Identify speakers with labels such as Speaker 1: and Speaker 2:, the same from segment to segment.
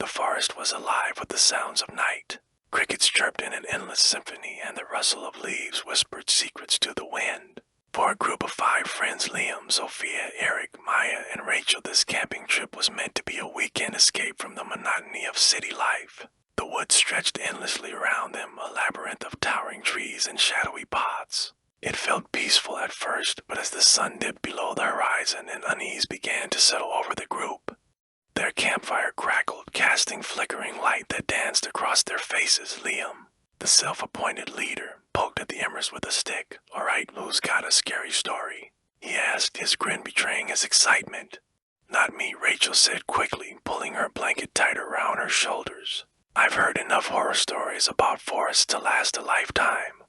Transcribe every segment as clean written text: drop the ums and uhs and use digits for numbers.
Speaker 1: forest was alive with the sounds of night. Crickets chirped in an endless symphony, and the rustle of leaves whispered secrets to the wind. For a group of 5 friends, Liam, Sophia, Eric, Maya, and Rachel, this camping trip was meant to be a weekend escape from the monotony of city life. The woods stretched endlessly around them, a labyrinth of towering trees and shadowy paths. It felt peaceful at first, but as the sun dipped below the horizon and unease began to settle over the group, their campfire crackled, casting flickering light that danced across their faces. Liam, the self-appointed leader, poked at the embers with a stick. "All right, who's got a scary story?" he asked, his grin betraying his excitement. "Not me," Rachel said quickly, pulling her blanket tighter around her shoulders. "I've heard enough horror stories about forests to last a lifetime."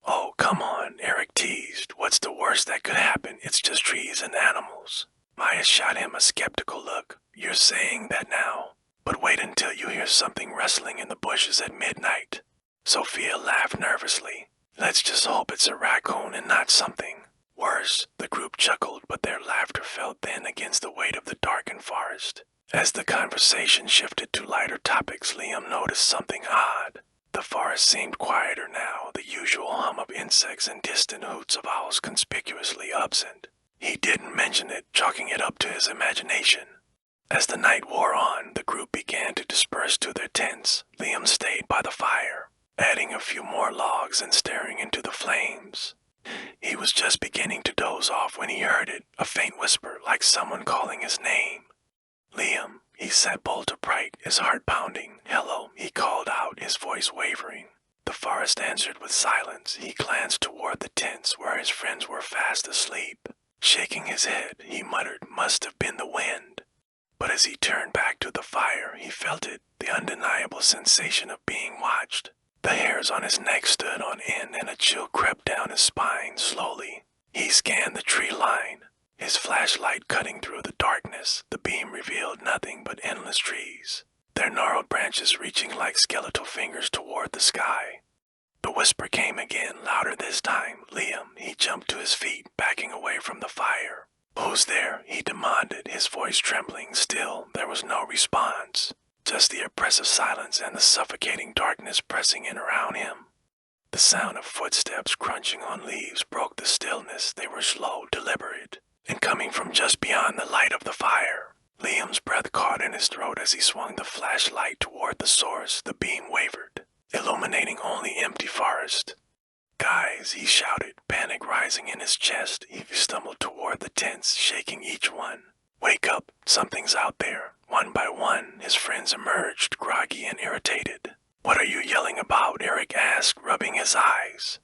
Speaker 1: "Oh, come on," Eric teased. "What's the worst that could happen? It's just trees and animals." Maya shot him a skeptical look. "You're saying that now, but wait until you hear something rustling in the bushes at midnight." Sophia laughed nervously. "Let's just hope it's a raccoon and not something worse." The group chuckled, but their laughter fell thin against the weight of the darkened forest. As the conversation shifted to lighter topics, Liam noticed something odd. The forest seemed quieter now, the usual hum of insects and distant hoots of owls conspicuously absent. He didn't mention it, chalking it up to his imagination. As the night wore on, the group began to disperse to their tents. Liam stayed by the fire, adding a few more logs and staring into the flames. He was just beginning to doze off when he heard it, a faint whisper like someone calling his name. "Liam," he sat bolt upright, his heart pounding. "Hello," he called out, his voice wavering. The forest answered with silence. He glanced toward the tents where his friends were fast asleep. Shaking his head, he muttered, "Must have been the wind." But as he turned back to the fire, he felt it, the undeniable sensation of being watched. The hairs on his neck stood on end and a chill crept down his spine slowly. He scanned the tree line, his flashlight cutting through the darkness. The beam revealed nothing but endless trees, their gnarled branches reaching like skeletal fingers toward the sky. The whisper came again, louder this time. "Liam," he jumped to his feet, backing away from the fire. "Who's there?" he demanded, his voice trembling. Still, there was no response, just the oppressive silence and the suffocating darkness pressing in around him. The sound of footsteps crunching on leaves broke the stillness. They were slow, deliberate, and coming from just beyond the light of the fire. Liam's breath caught in his throat as he swung the flashlight toward the source. The beam wavered, illuminating only empty forest. "Guys," he shouted, panic rising in his chest. He stumbled toward the tents, shaking each one. "Wake up, something's out there." One by one, his friends emerged, groggy and irritated. "What are you yelling about?" Eric asked, rubbing his eyes.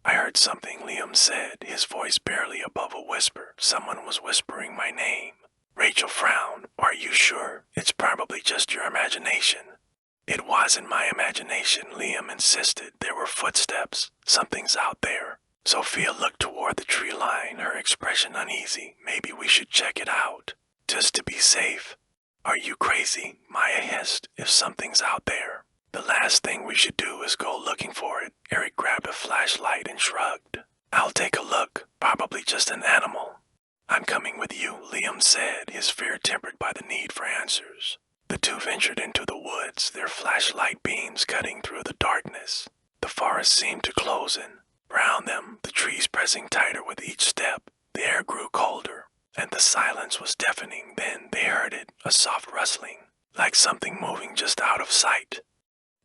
Speaker 1: "I heard something," Liam said, his voice barely above a whisper. "Someone was whispering my name." Rachel frowned. "Are you sure? It's probably just your imagination." "It wasn't my imagination," Liam insisted. "There were footsteps. Something's out there." Sophia looked toward the tree line, her expression uneasy. "Maybe we should check it out, just to be safe." "Are you crazy?" Maya hissed. "If something's out there, the last thing we should do is go looking for it." Eric grabbed a flashlight and shrugged. "I'll take a look. Probably just an animal." "I'm coming with you," Liam said, his fear tempered by the need for answers. The two ventured into the woods, their flashlight beams cutting through the darkness. The forest seemed to close in. Around them, the trees pressing tighter with each step. The air grew colder, and the silence was deafening. Then they heard it, a soft rustling, like something moving just out of sight.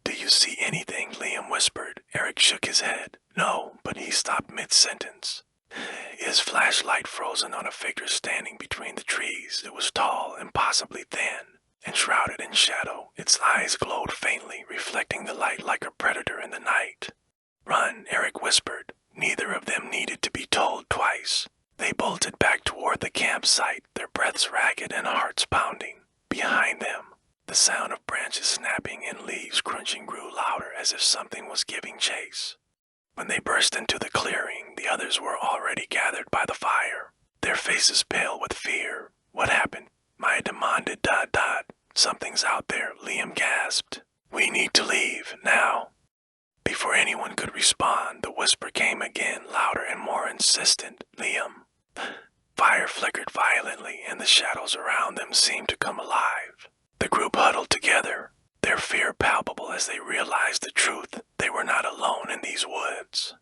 Speaker 1: "Do you see anything?" Liam whispered. Eric shook his head. "No," but he stopped mid-sentence, his flashlight frozen on a figure standing between the trees. It was tall, impossibly thin, and shrouded in shadow. Its eyes glowed faintly, reflecting the light like a predator in the night. "Run," Eric whispered. Neither of them needed to be told twice. They bolted back toward the campsite, their breaths ragged and hearts pounding. Behind them, the sound of branches snapping and leaves crunching grew louder, as if something was giving chase. When they burst into the clearing, the others were already gathered by the fire, their faces pale with fear. "What happened?" Maya demanded. "Something's out there," Liam gasped. "We need to leave, now." Before anyone could respond, the whisper came again, louder and more insistent. "Liam." Fire flickered violently, and the shadows around them seemed to come alive. The group huddled together, as they realized the truth. They were not alone in these woods.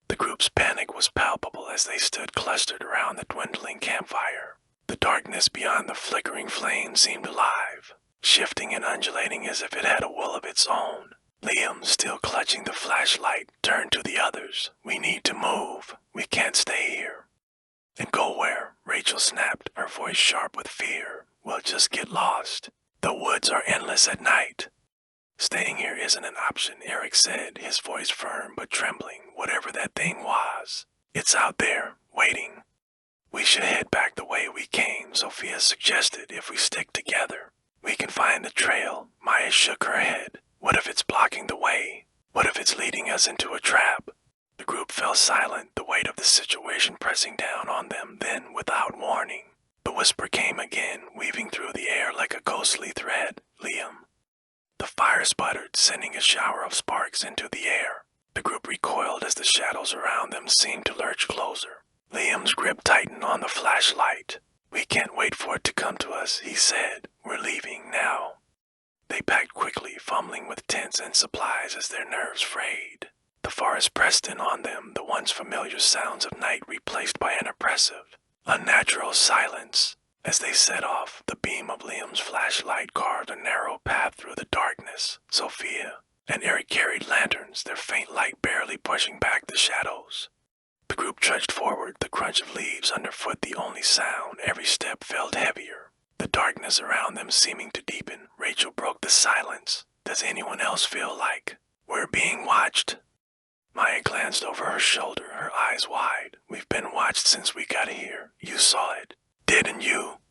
Speaker 1: The group's panic was palpable as they stood clustered around the dwindling campfire. The darkness beyond the flickering flame seemed alive, shifting and undulating as if it had a will of its own. Liam, still clutching the flashlight, turned to the others. "We need to move. We can't stay here." "And go where?" Rachel snapped, her voice sharp with fear. "We'll just get lost. The woods are endless at night." "Staying here isn't an option," Eric said, his voice firm but trembling. "Whatever that thing was, it's out there, waiting." "We should head back the way we came," Sophia suggested. "If we stick together, we can find the trail." Maya shook her head. "What if it's blocking the way? What if it's leading us into a trap?" The group fell silent, the weight of the situation pressing down on them. Then, without warning, the whisper came again, weaving through the air like a ghostly thread. "Liam." The fire sputtered, sending a shower of sparks into the air. The group recoiled as the shadows around them seemed to lurch closer. Liam's grip tightened on the flashlight. "We can't wait for it to come to us," he said. "We're leaving now." They packed quickly, fumbling with tents and supplies as their nerves frayed. The forest pressed in on them, the once familiar sounds of night replaced by an oppressive, unnatural silence. As they set off, the beam of Liam's flashlight carved a narrow path through the darkness. Sophia and Eric carried lanterns, their faint light barely pushing back the shadows. The group trudged forward, the crunch of leaves underfoot the only sound. Every step felt heavier, the darkness around them seeming to deepen. Rachel broke the silence. "Does anyone else feel like we're being watched?" Maya glanced over her shoulder, her eyes wide. "We've been watched since we got here. You saw it, didn't you?"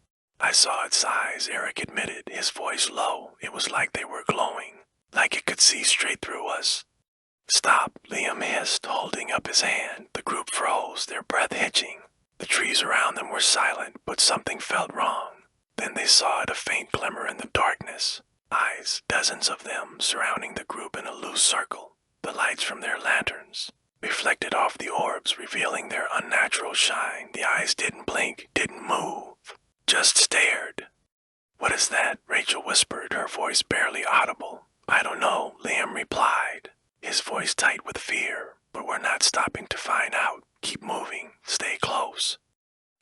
Speaker 1: "I saw its eyes," Eric admitted, his voice low. "It was like they were glowing, like it could see straight through us." "Stop," Liam hissed, holding up his hand. The group froze, their breath hitching. The trees around them were silent, but something felt wrong. Then they saw it, a faint glimmer in the darkness. Eyes, dozens of them, surrounding the group in a loose circle. The lights from their lanterns reflected off the orbs, revealing their unnatural shine. The eyes didn't blink, didn't move, just stared. "What is that?" Rachel whispered, her voice barely audible. "I don't know," Liam replied, his voice tight with fear. "But we're not stopping to find out. Keep moving, stay close."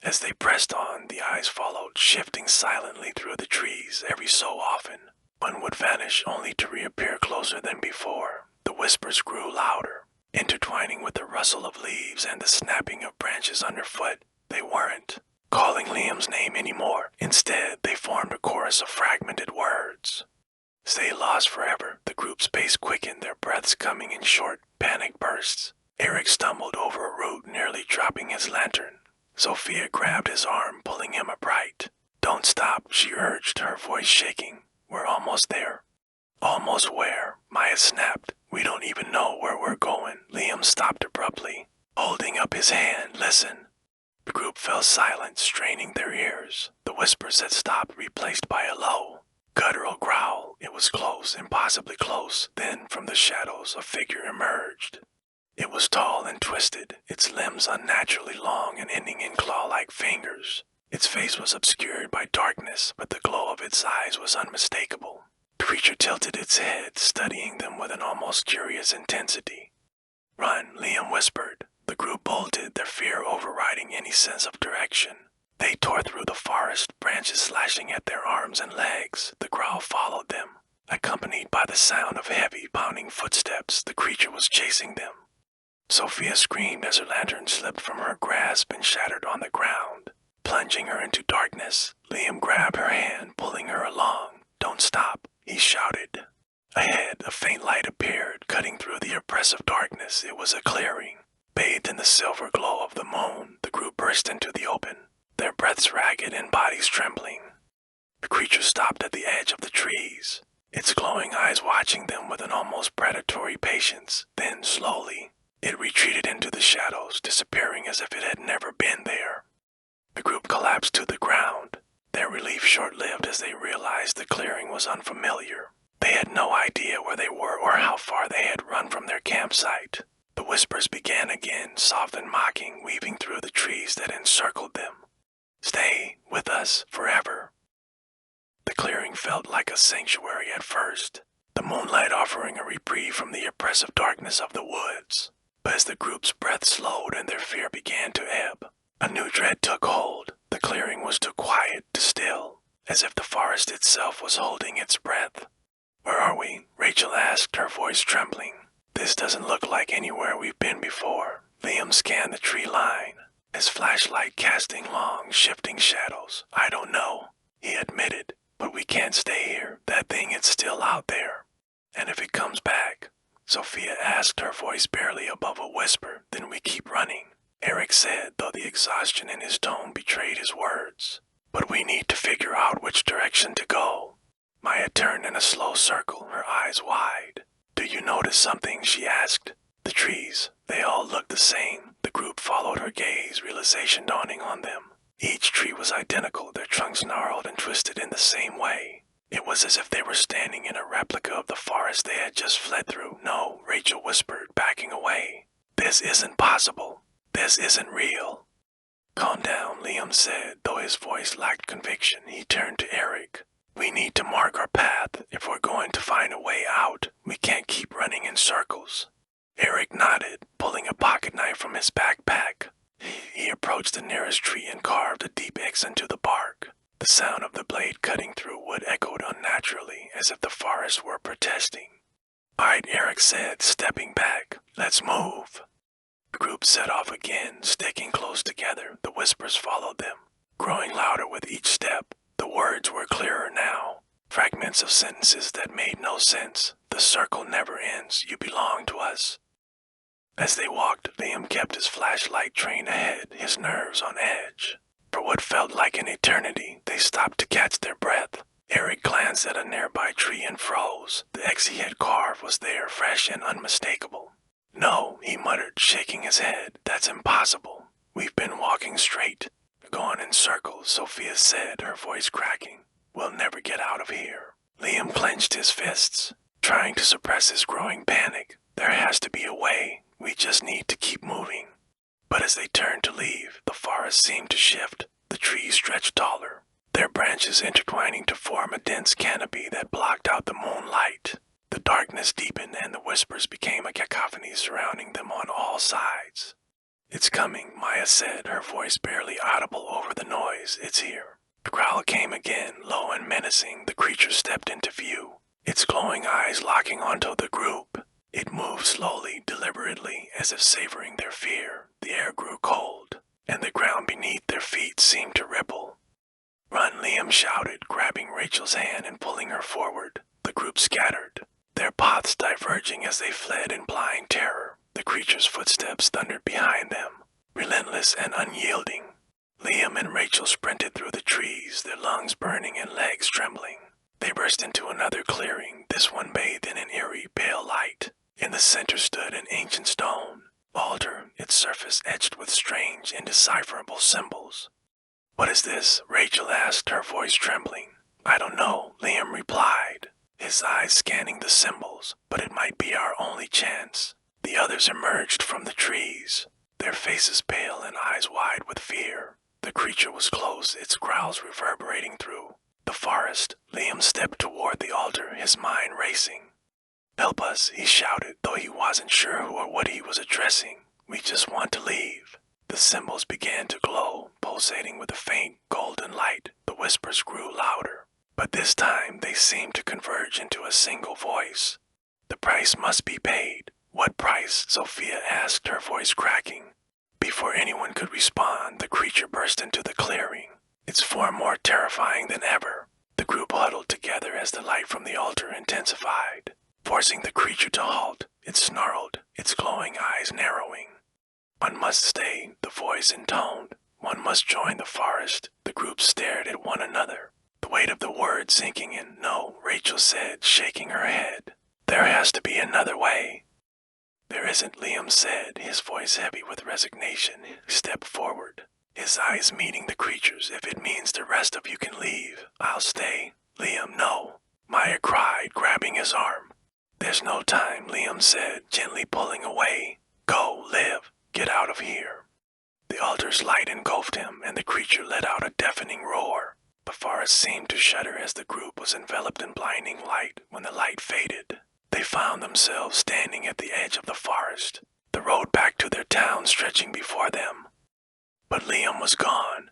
Speaker 1: As they pressed on, the eyes followed, shifting silently through the trees. Every so often, one would vanish only to reappear closer than before. The whispers grew louder, intertwining with the rustle of leaves and the snapping of branches underfoot. They weren't calling Liam's name anymore. Instead, they formed a chorus of fragmented words. "Stay lost forever." The group's pace quickened, their breaths coming in short, panic bursts. Eric stumbled over a root, nearly dropping his lantern. Sophia grabbed his arm, pulling him upright. "Don't stop," she urged, her voice shaking. "We're almost there." "Almost where?" Maya snapped. "We don't even know where we're going." Liam stopped abruptly, holding up his hand. "Listen." The group fell silent, straining their ears. The whispers had stopped, replaced by a low, guttural growl. It was close, impossibly close. Then, from the shadows, a figure emerged. It was tall and twisted, its limbs unnaturally long and ending in claw-like fingers. Its face was obscured by darkness, but the glow of its eyes was unmistakable. The creature tilted its head, studying them with an almost curious intensity. "Run," Liam whispered. The group bolted, their fear overriding any sense of direction. They tore through the forest, branches slashing at their arms and legs. The growl followed them, accompanied by the sound of heavy, pounding footsteps. The creature was chasing them. Sophia screamed as her lantern slipped from her grasp and shattered on the ground, plunging her into darkness. Liam grabbed her hand, pulling her along. "Don't stop," he shouted. Ahead, a faint light appeared, cutting through the oppressive darkness. It was a clearing. Bathed in the silver glow of the moon, the group burst into the open, their breaths ragged and bodies trembling. The creature stopped at the edge of the trees, its glowing eyes watching them with an almost predatory patience. Then, slowly, it retreated into the shadows, disappearing as if it had never been there. The group collapsed to the ground, their relief short-lived as they realized the clearing was unfamiliar. They had no idea where they were or how far they had run from their campsite. The whispers began again, soft and mocking, weaving through the trees that encircled them. "Stay with us forever." The clearing felt like a sanctuary at first, the moonlight offering a reprieve from the oppressive darkness of the woods. But as the group's breath slowed and their fear began to ebb, a new dread took hold. The clearing was too quiet to still, as if the forest itself was holding its breath. "Where are we?" Rachel asked, her voice trembling. "This doesn't look like anywhere we've been before." Liam scanned the tree line, his flashlight casting long, shifting shadows. "I don't know," he admitted, "but we can't stay here. That thing is still out there. And if it comes back?" Sophia asked, her voice barely above a whisper. "Then we keep running," Eric said, though the exhaustion in his tone betrayed his words. "But we need to figure out which direction to go." Maya turned in a slow circle, her eyes wide. "Do you notice something?" she asked. "The trees, they all look the same." The group followed her gaze, realization dawning on them. Each tree was identical, their trunks gnarled and twisted in the same way. It was as if they were standing in a replica of the forest they had just fled through. "No," Rachel whispered, backing away. "This isn't possible. This isn't real." "Calm down," Liam said, though his voice lacked conviction. He turned to Eric. "We need to mark our path. If we're going to find a way out, we can't keep running in circles." Eric nodded, pulling a pocket knife from his backpack. He approached the nearest tree and carved a deep X into the bark. The sound of the blade cutting through wood echoed unnaturally, as if the forest were protesting. "All right," Eric said, stepping back. "Let's move." The group set off again, sticking close together. The whispers followed them, growing louder with each step. The words were clearer now, fragments of sentences that made no sense. "The circle never ends. You belong to us." As they walked, Liam kept his flashlight trained ahead, his nerves on edge. For what felt like an eternity, they stopped to catch their breath. Eric glanced at a nearby tree and froze. The X he had carved was there, fresh and unmistakable. "No," he muttered, shaking his head. "That's impossible. We've been walking straight, going in circles," Sophia said, her voice cracking. "We'll never get out of here." Liam clenched his fists, trying to suppress his growing panic. "There has to be a way. We just need to keep moving." But as they turned to leave, the forest seemed to shift. The trees stretched taller, their branches intertwining to form a dense canopy that blocked out the moonlight. The darkness deepened and the whispers became a cacophony surrounding them on all sides. "It's coming," Maya said, her voice barely audible over the noise. "It's here." The growl came again, low and menacing. The creature stepped into view, its glowing eyes locking onto the group. It moved slowly, deliberately, as if savoring their fear. The air grew cold, and the ground beneath their feet seemed to ripple. "Run," Liam shouted, grabbing Rachel's hand and pulling her forward. The group scattered, their paths diverging as they fled in blind terror. The creature's footsteps thundered behind them, relentless and unyielding. Liam and Rachel sprinted through the trees, their lungs burning and legs trembling. They burst into another clearing, this one bathed in an eerie, pale light. In the center stood an ancient stone altar, its surface etched with strange, indecipherable symbols. "What is this?" Rachel asked, her voice trembling. "I don't know," Liam replied, his eyes scanning the symbols. "But it might be our only chance." The others emerged from the trees, their faces pale and eyes wide with fear. The creature was close, its growls reverberating through the forest. Liam stepped toward the altar, his mind racing. "Help us," he shouted, though he wasn't sure who or what he was addressing. "We just want to leave." The symbols began to glow, pulsating with a faint, golden light. The whispers grew louder, but this time they seemed to converge into a single voice. "The price must be paid." "What price?" Sophia asked, her voice cracking. Before anyone could respond, the creature burst into the clearing, its form more terrifying than ever. The group huddled together as the light from the altar intensified, forcing the creature to halt. It snarled, its glowing eyes narrowing. "One must stay," the voice intoned. "One must join the forest." The group stared at one another, the weight of the words sinking in. "No," Rachel said, shaking her head. "There has to be another way." "There isn't," Liam said, his voice heavy with resignation. He stepped forward, his eyes meeting the creature's. "If it means the rest of you can leave, I'll stay." "Liam, no," Maya cried, grabbing his arm. "There's no time," Liam said, gently pulling away. "Go, live, get out of here." The altar's light engulfed him, and the creature let out a deafening roar. The forest seemed to shudder as the group was enveloped in blinding light. When the light faded, they found themselves standing at the edge of the forest, the road back to their town stretching before them. But Liam was gone.